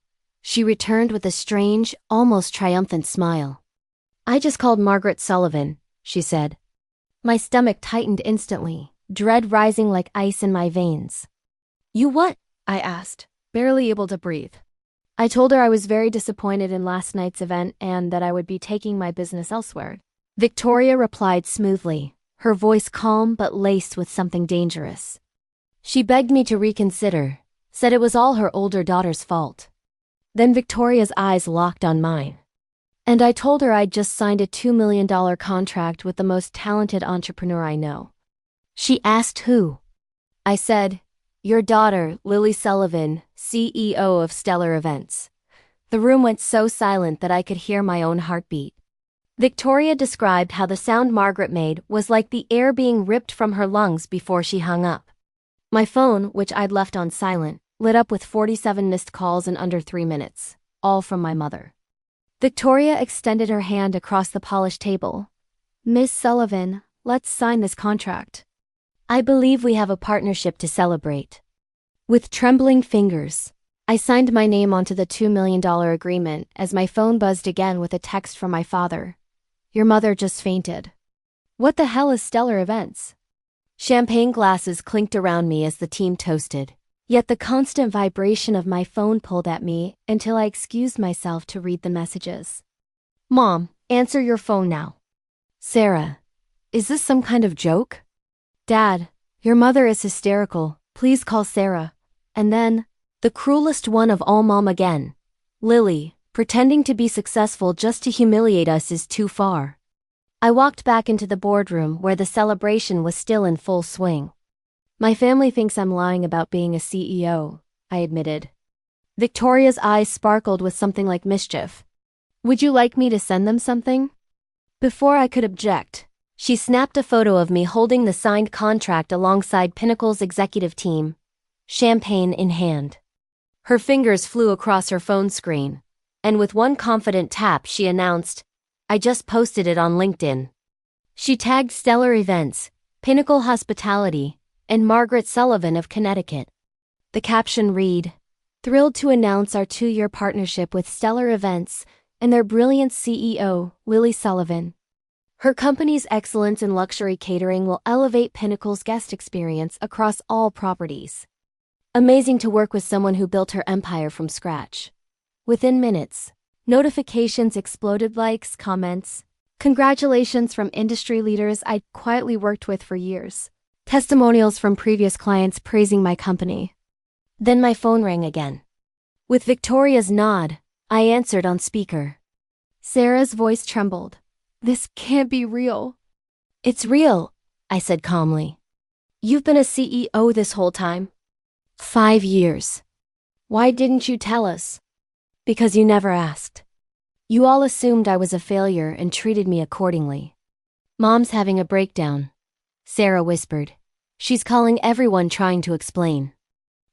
she returned with a strange, almost triumphant smile. I just called Margaret Sullivan, she said. My stomach tightened instantly, dread rising like ice in my veins. You what? I asked, barely able to breathe. I told her I was very disappointed in last night's event and that I would be taking my business elsewhere. Victoria replied smoothly, her voice calm but laced with something dangerous. She begged me to reconsider, said it was all her older daughter's fault. Then Victoria's eyes locked on mine. And I told her I'd just signed a $2 million contract with the most talented entrepreneur I know. She asked who. I said, your daughter, Lily Sullivan, CEO of Stellar Events. The room went so silent that I could hear my own heartbeat. Victoria described how the sound Margaret made was like the air being ripped from her lungs before she hung up. My phone, which I'd left on silent, lit up with 47 missed calls in under 3 minutes, all from my mother. Victoria extended her hand across the polished table. Miss Sullivan, Let's sign this contract. I believe we have a partnership to celebrate. With trembling fingers, I signed my name onto the $2 million agreement as my phone buzzed again with a text from my father. Your mother just fainted. What the hell is Stellar Events? champagne glasses clinked around me as the team toasted. Yet the constant vibration of my phone pulled at me until I excused myself to read the messages. Mom, answer your phone now. Sarah, is this some kind of joke? Dad, your mother is hysterical. Please call Sarah. And then, the cruelest one of all, Mom again. Lily, pretending to be successful just to humiliate us is too far. I walked back into the boardroom where the celebration was still in full swing. My family thinks I'm lying about being a CEO, I admitted. Victoria's eyes sparkled with something like mischief. Would you like me to send them something? Before I could object, she snapped a photo of me holding the signed contract alongside Pinnacle's executive team, champagne in hand. Her fingers flew across her phone screen, and with one confident tap she announced, I just posted it on LinkedIn. She tagged Stellar Events, Pinnacle Hospitality, and Margaret Sullivan of Connecticut. The caption read, "Thrilled to announce our 2-year partnership with Stellar Events and their brilliant CEO, Lily Sullivan. Her company's excellence in luxury catering will elevate Pinnacle's guest experience across all properties. Amazing to work with someone who built her empire from scratch." Within minutes, notifications exploded: likes, comments, congratulations from industry leaders I'd quietly worked with for years, testimonials from previous clients praising my company. Then my phone rang again. With Victoria's nod, I answered on speaker. Sarah's voice trembled. This can't be real. It's real, I said calmly. You've been a CEO this whole time. 5 years. Why didn't you tell us? Because you never asked. You all assumed I was a failure and treated me accordingly. Mom's having a breakdown, Sarah whispered. She's calling everyone trying to explain.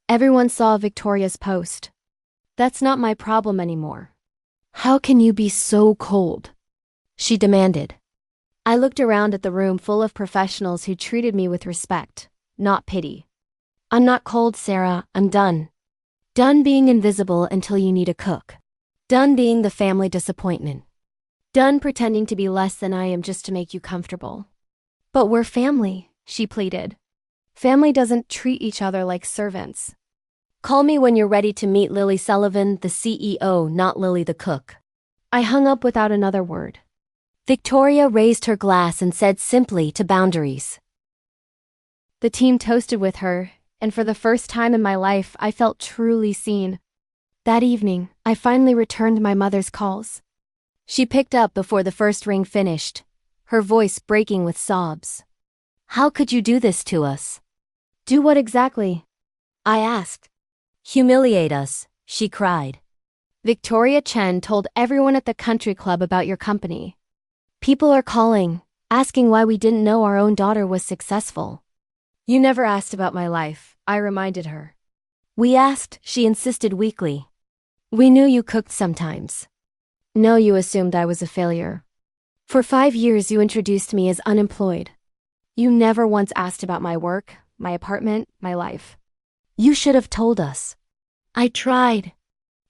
Everyone saw Victoria's post. That's not my problem anymore. How can you be so cold? She demanded. I looked around at the room full of professionals who treated me with respect, not pity. I'm not cold, Sarah, I'm done. Done being invisible until you need a cook. Done being the family disappointment. Done pretending to be less than I am just to make you comfortable. But we're family, she pleaded. Family doesn't treat each other like servants. Call me when you're ready to meet Lily Sullivan, the CEO, not Lily the cook. I hung up without another word. Victoria raised her glass and said simply to boundaries. The team toasted with her, and for the first time in my life I felt truly seen. That evening, I finally returned my mother's calls. She picked up before the first ring finished, her voice breaking with sobs. How could you do this to us? Do what exactly? I asked. Humiliate us, she cried. Victoria Chen told everyone at the country club about your company. People are calling, asking why we didn't know our own daughter was successful. You never asked about my life, I reminded her. We asked, she insisted weakly. We knew you cooked sometimes. No, you assumed I was a failure. For 5 years you introduced me as unemployed. You never once asked about my work, my apartment, my life. You should have told us. I tried.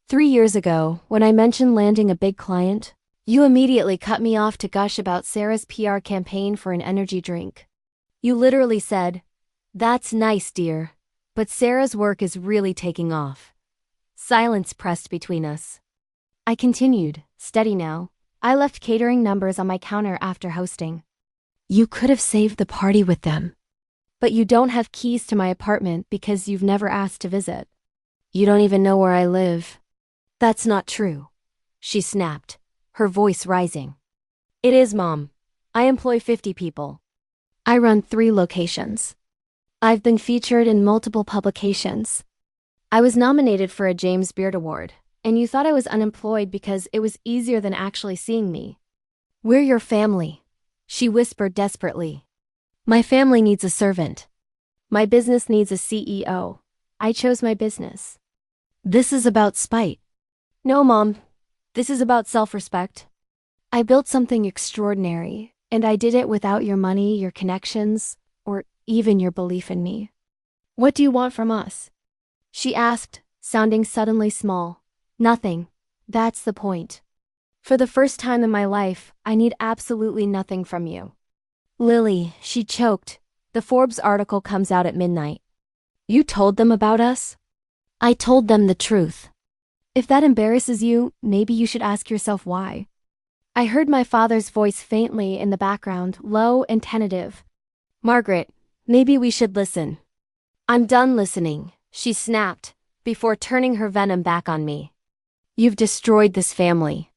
3 years ago, when I mentioned landing a big client, you immediately cut me off to gush about Sarah's PR campaign for an energy drink. You literally said, "That's nice, dear, but Sarah's work is really taking off." Silence pressed between us. I continued, steady now. I left catering numbers on my counter after hosting. You could have saved the party with them. But you don't have keys to my apartment because you've never asked to visit. You don't even know where I live. That's not true, she snapped, her voice rising. It is, Mom. I employ 50 people. I run 3 locations. I've been featured in multiple publications. I was nominated for a James Beard Award, and you thought I was unemployed because it was easier than actually seeing me. We're your family, she whispered desperately. My family needs a servant. My business needs a CEO. I chose my business. This is about spite. No, Mom. This is about self-respect. I built something extraordinary, And I did it without your money, your connections, or even your belief in me. What do you want from us? She asked, sounding suddenly small. Nothing. That's the point. For the first time in my life, I need absolutely nothing from you. Lily, she choked. The Forbes article comes out at midnight. You told them about us? I told them the truth. If that embarrasses you, maybe you should ask yourself why. I heard my father's voice faintly in the background, low and tentative. Margaret, maybe we should listen. I'm done listening, she snapped, before turning her venom back on me. You've destroyed this family.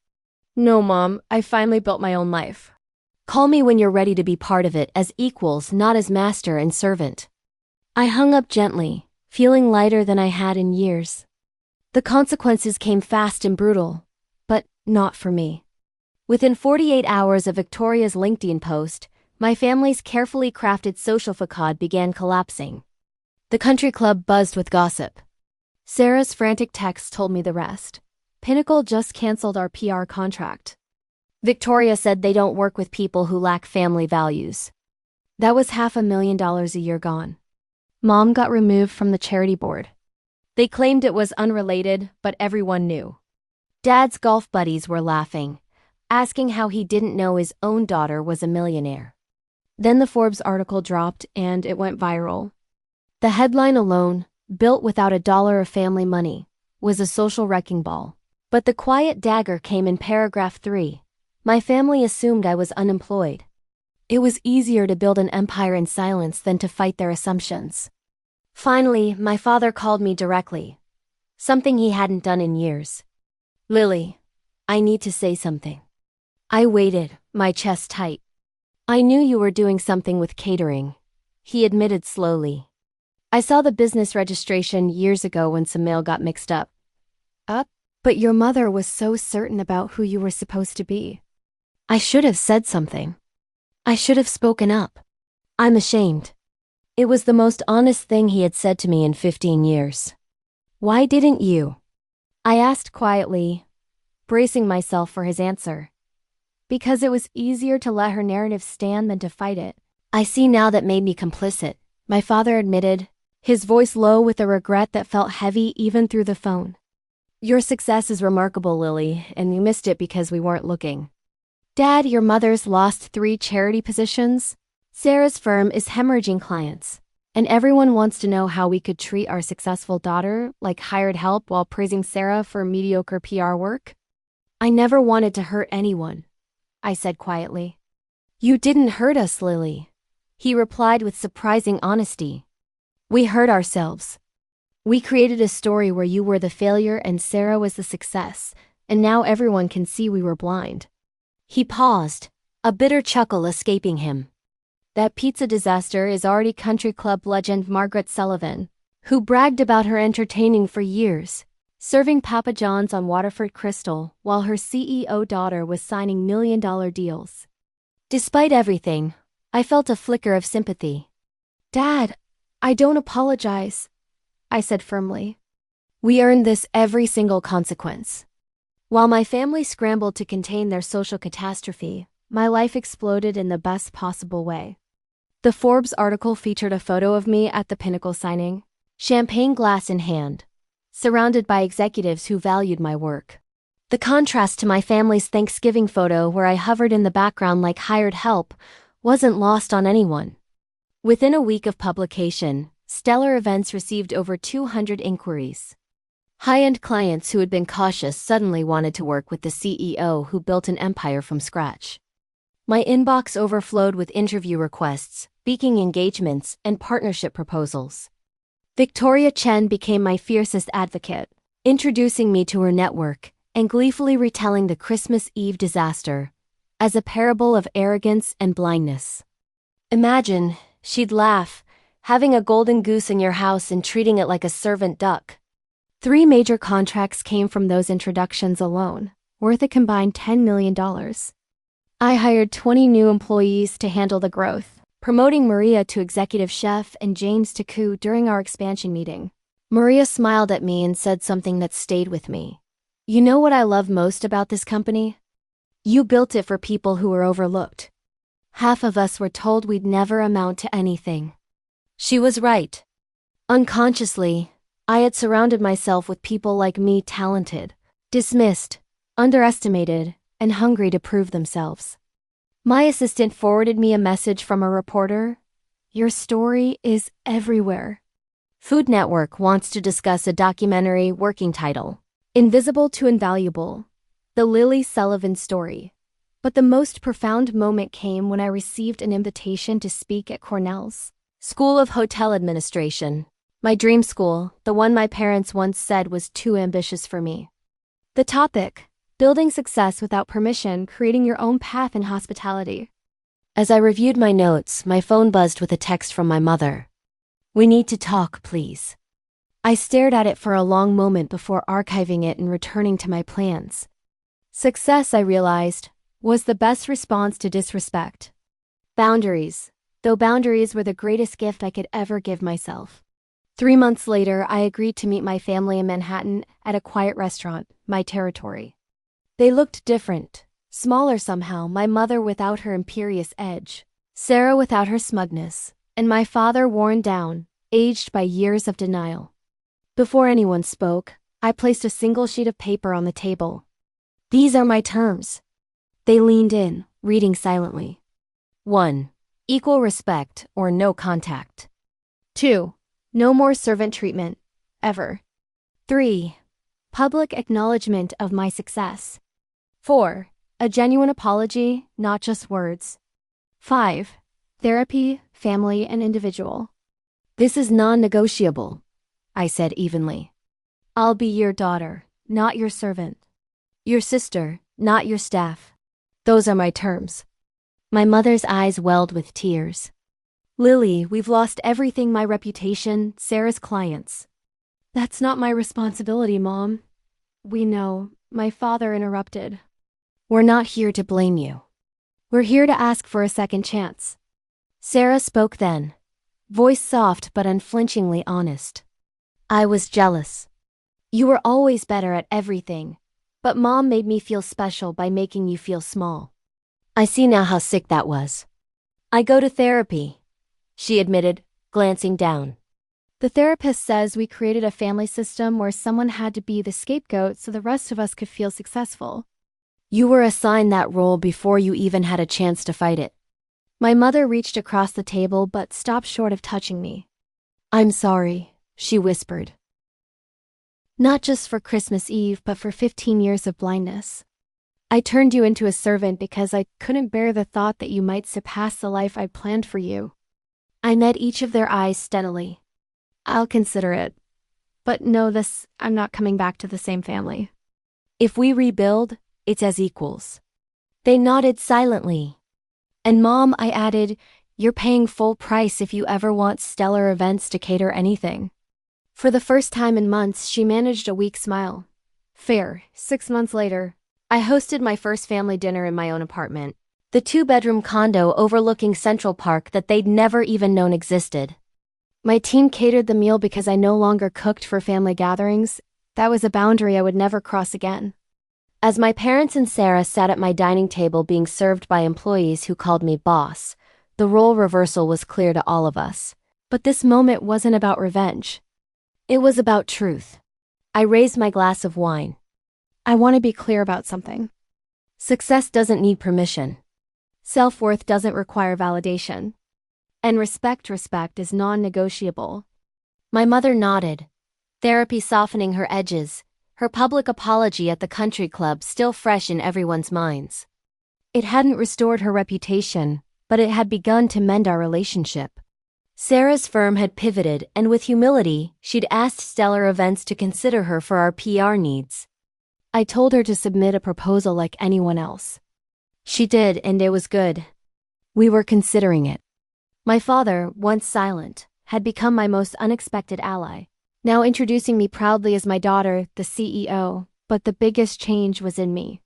No, Mom, I finally built my own life. Call me when you're ready to be part of it as equals, not as master and servant. I hung up gently, feeling lighter than I had in years. The consequences came fast and brutal, but not for me. Within 48 hours of Victoria's LinkedIn post, my family's carefully crafted social facade began collapsing. The country club buzzed with gossip. Sarah's frantic text told me the rest. Pinnacle just canceled our PR contract. Victoria said they don't work with people who lack family values. That was $500,000 a year gone. Mom got removed from the charity board. They claimed it was unrelated, but everyone knew. Dad's golf buddies were laughing, asking how he didn't know his own daughter was a millionaire. Then the Forbes article dropped and it went viral. The headline alone, built without a dollar of family money, was a social wrecking ball. But the quiet dagger came in paragraph 3. My family assumed I was unemployed. It was easier to build an empire in silence than to fight their assumptions. Finally, my father called me directly. Something he hadn't done in years. Lily, I need to say something. I waited, my chest tight. I knew you were doing something with catering, he admitted slowly. I saw the business registration years ago when some mail got mixed up. But your mother was so certain about who you were supposed to be. I should have said something. I should have spoken up. I'm ashamed. It was the most honest thing he had said to me in 15 years. Why didn't you? I asked quietly, bracing myself for his answer. Because it was easier to let her narrative stand than to fight it. I see now that made me complicit, my father admitted, his voice low with a regret that felt heavy even through the phone. Your success is remarkable, Lily, and you missed it because we weren't looking. Dad, your mother's lost 3 charity positions. Sarah's firm is hemorrhaging clients. And everyone wants to know how we could treat our successful daughter like hired help while praising Sarah for mediocre PR work. I never wanted to hurt anyone, I said quietly. You didn't hurt us, Lily, he replied with surprising honesty. We hurt ourselves. We created a story where you were the failure and Sarah was the success, and now everyone can see we were blind. He paused, a bitter chuckle escaping him. That pizza disaster is already country club legend Margaret Sullivan, who bragged about her entertaining for years, serving Papa John's on Waterford Crystal while her CEO daughter was signing million-dollar deals. Despite everything, I felt a flicker of sympathy. Dad, I don't apologize, I said firmly. We earned this every single consequence. While my family scrambled to contain their social catastrophe, my life exploded in the best possible way. The Forbes article featured a photo of me at the Pinnacle signing, champagne glass in hand, surrounded by executives who valued my work. The contrast to my family's Thanksgiving photo where I hovered in the background like hired help wasn't lost on anyone. Within a week of publication, Stellar Events received over 200 inquiries. High-end clients who had been cautious suddenly wanted to work with the CEO who built an empire from scratch. My inbox overflowed with interview requests, speaking engagements, and partnership proposals. Victoria Chen became my fiercest advocate, introducing me to her network and gleefully retelling the Christmas Eve disaster as a parable of arrogance and blindness. Imagine, she'd laugh, having a golden goose in your house and treating it like a servant duck. 3 major contracts came from those introductions alone, worth a combined $10 million. I hired 20 new employees to handle the growth, promoting Maria to executive chef and James to coup during our expansion meeting. Maria smiled at me and said something that stayed with me. You know what I love most about this company? You built it for people who were overlooked. Half of us were told we'd never amount to anything. She was right. Unconsciously, I had surrounded myself with people like me, talented, dismissed, underestimated, and hungry to prove themselves. My assistant forwarded me a message from a reporter. Your story is everywhere. Food Network wants to discuss a documentary, working title, Invisible to Invaluable, the Lily Sullivan story. But the most profound moment came when I received an invitation to speak at Cornell's School of Hotel Administration, my dream school, the one my parents once said was too ambitious for me. The topic: building success without permission, creating your own path in hospitality. As I reviewed my notes, my phone buzzed with a text from my mother. We need to talk, please. I stared at it for a long moment before archiving it and returning to my plans. Success, I realized, was the best response to disrespect. Boundaries, though boundaries were the greatest gift I could ever give myself. 3 months later, I agreed to meet my family in Manhattan at a quiet restaurant, my territory. They looked different, smaller somehow, my mother without her imperious edge, Sarah without her smugness, and my father worn down, aged by years of denial. Before anyone spoke, I placed a single sheet of paper on the table. These are my terms. They leaned in, reading silently. 1. Equal respect or no contact. 2. No more servant treatment, ever. 3. Public acknowledgement of my success. 4. A genuine apology, not just words. 5. Therapy, family, and individual. This is non-negotiable, I said evenly. I'll be your daughter, not your servant. Your sister, not your staff. Those are my terms. My mother's eyes welled with tears. Lily, we've lost everything, my reputation, Sarah's clients. That's not my responsibility, Mom. We know, my father interrupted. We're not here to blame you. We're here to ask for a second chance. Sarah spoke then, voice soft but unflinchingly honest. I was jealous. You were always better at everything, but Mom made me feel special by making you feel small. I see now how sick that was. I go to therapy, she admitted, glancing down. The therapist says we created a family system where someone had to be the scapegoat so the rest of us could feel successful. You were assigned that role before you even had a chance to fight it. My mother reached across the table but stopped short of touching me. I'm sorry, she whispered. Not just for Christmas Eve, but for 15 years of blindness. I turned you into a servant because I couldn't bear the thought that you might surpass the life I'd planned for you. I met each of their eyes steadily. I'll consider it. But know this, I'm not coming back to the same family. If we rebuild, it's as equals. They nodded silently. And Mom, I added, you're paying full price if you ever want Stellar Events to cater anything. For the first time in months, she managed a weak smile. Fair. 6 months later, I hosted my first family dinner in my own apartment, the 2-bedroom condo overlooking Central Park that they'd never even known existed. My team catered the meal because I no longer cooked for family gatherings. That was a boundary I would never cross again. As my parents and Sarah sat at my dining table being served by employees who called me boss, the role reversal was clear to all of us. But this moment wasn't about revenge. It was about truth. I raised my glass of wine. I want to be clear about something. Success doesn't need permission. Self-worth doesn't require validation. And respect is non-negotiable. My mother nodded, therapy softening her edges, her public apology at the country club still fresh in everyone's minds. It hadn't restored her reputation, but it had begun to mend our relationship. Sarah's firm had pivoted, and with humility, she'd asked Stellar Events to consider her for our PR needs. I told her to submit a proposal like anyone else. She did, and it was good. We were considering it. My father, once silent, had become my most unexpected ally, now introducing me proudly as my daughter, the CEO, but the biggest change was in me.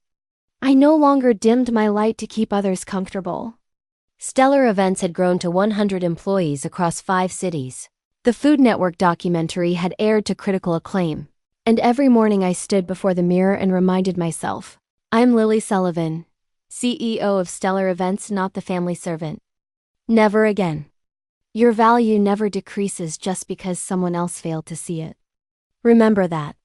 I no longer dimmed my light to keep others comfortable. Stellar Events had grown to 100 employees across 5 cities. The Food Network documentary had aired to critical acclaim, and every morning I stood before the mirror and reminded myself, I'm Lily Sullivan, CEO of stellar events, not the family servant. Never again. Your value never decreases just because someone else failed to see it. Remember that.